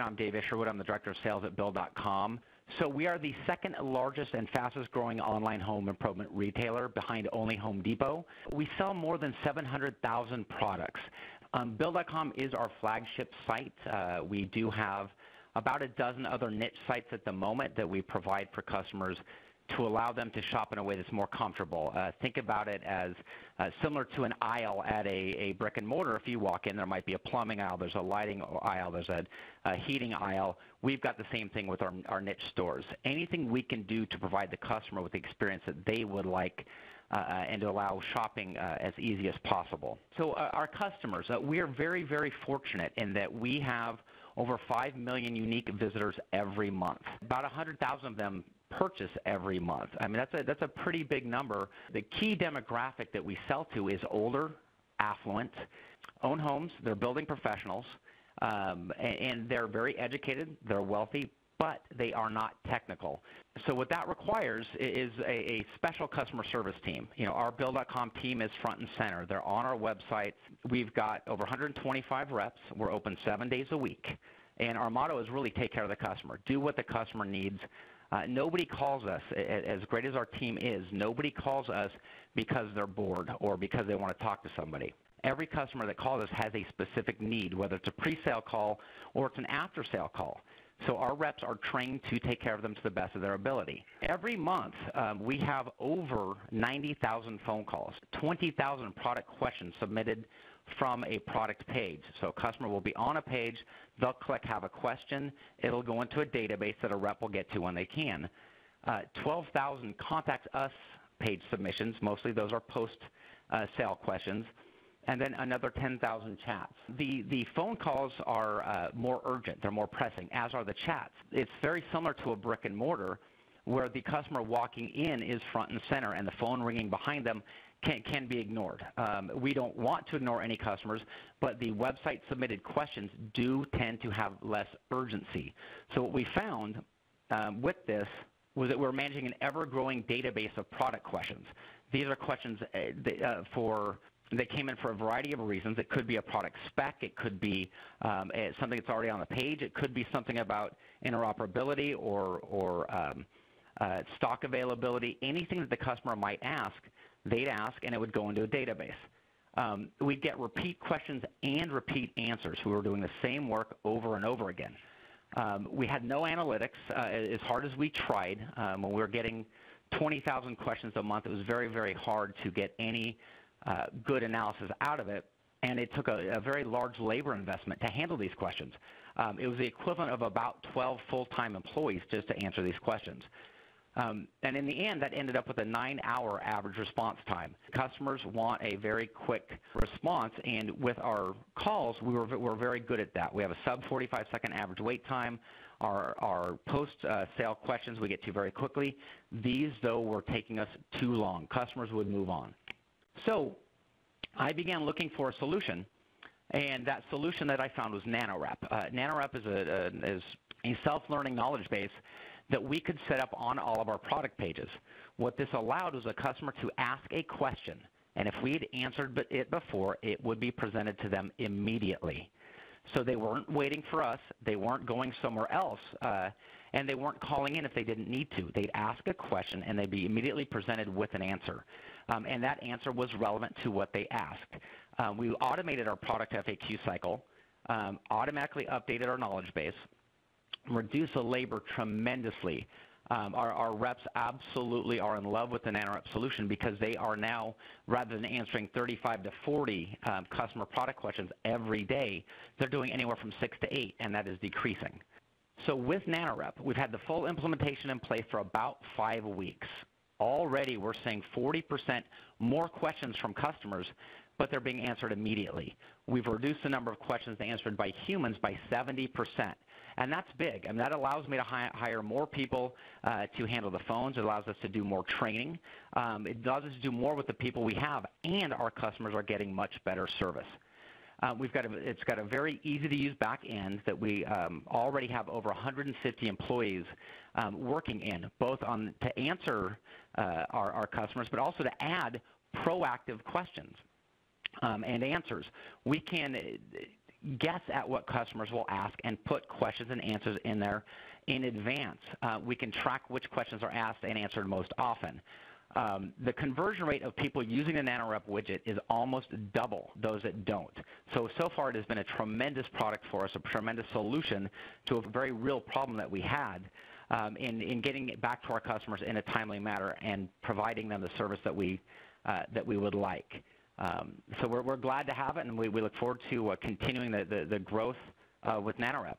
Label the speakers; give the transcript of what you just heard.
Speaker 1: I'm Dave Isherwood. I'm the Director of Sales at Buildcom. So we are the second largest and fastest growing online home improvement retailer behind only Home Depot. We sell more than 700,000 products. Buildcom is our flagship site. We do have about a dozen other niche sites at the moment that we provide for customers to allow them to shop in a way that's more comfortable. Think about it as similar to an aisle at a brick and mortar. If you walk in, there might be a plumbing aisle, there's a lighting aisle, there's a heating aisle. We've got the same thing with our niche stores. Anything we can do to provide the customer with the experience that they would like and to allow shopping as easy as possible. So our customers, we are very, very fortunate in that we have over 5 million unique visitors every month. About 100,000 of them purchase every month. I mean, that's a pretty big number. The key demographic that we sell to is older, affluent, own homes, they're building professionals, and they're very educated, they're wealthy, but they are not technical. So what that requires is a special customer service team. You know, our Build.com team is front and center. They're on our website. We've got over 125 reps. We're open 7 days a week. And our motto is really take care of the customer. Do what the customer needs. Nobody calls us, as great as our team is, nobody calls us because they're bored or because they want to talk to somebody. Every customer that calls us has a specific need, whether it's a pre-sale call or it's an after-sale call. So our reps are trained to take care of them to the best of their ability. Every month, we have over 90,000 phone calls, 20,000 product questions submitted from a product page. So a customer will be on a page, they'll click have a question, it'll go into a database that a rep will get to when they can. 12,000 contact us page submissions, mostly those are post-sale questions, and then another 10,000 chats. The phone calls are more urgent, they're more pressing, as are the chats. It's very similar to a brick and mortar where the customer walking in is front and center and the phone ringing behind them can be ignored. We don't want to ignore any customers, but the website submitted questions do tend to have less urgency. So what we found with this was that we're managing an ever-growing database of product questions. These are questions that came in for a variety of reasons. It could be a product spec. It could be something that's already on the page. It could be something about interoperability or stock availability. Anything that the customer might ask, they'd ask, and it would go into a database. We'd get repeat questions and repeat answers. We were doing the same work over and over again. We had no analytics. As hard as we tried, when we were getting 20,000 questions a month, it was very, very hard to get any good analysis out of it, and it took a very large labor investment to handle these questions. It was the equivalent of about 12 full-time employees just to answer these questions. And in the end, that ended up with a 9-hour average response time. Customers want a very quick response, and with our calls, we're very good at that. We have a sub-45-second average wait time. Our post-sale questions we get to very quickly. These, though, were taking us too long. Customers would move on. So I began looking for a solution, and that solution that I found was nanoRep. nanoRep is a self-learning knowledge base that we could set up on all of our product pages. What this allowed was a customer to ask a question, and if we had answered it before, it would be presented to them immediately. So they weren't waiting for us, they weren't going somewhere else, and they weren't calling in if they didn't need to. They'd ask a question, and they'd be immediately presented with an answer. And that answer was relevant to what they asked. We automated our product FAQ cycle, automatically updated our knowledge base, reduced the labor tremendously. Our reps absolutely are in love with the nanoRep solution because they are now, rather than answering 35 to 40 customer product questions every day, they're doing anywhere from 6 to 8, and that is decreasing. So with nanoRep, we've had the full implementation in place for about 5 weeks. Already we're seeing 40% more questions from customers, but they're being answered immediately. We've reduced the number of questions answered by humans by 70%. And that's big. And that allows me to hire more people to handle the phones. It allows us to do more training. It allows us to do more with the people we have, and our customers are getting much better service. It's got a very easy-to-use back end that we already have over 150 employees working in, both to answer our customers, but also to add proactive questions and answers. We can guess at what customers will ask and put questions and answers in there in advance. We can track which questions are asked and answered most often. The conversion rate of people using the nanoRep widget is almost double those that don't. So far it has been a tremendous product for us, a tremendous solution to a very real problem that we had in getting it back to our customers in a timely manner and providing them the service that we would like. So we're glad to have it, and we look forward to continuing the growth with nanoRep.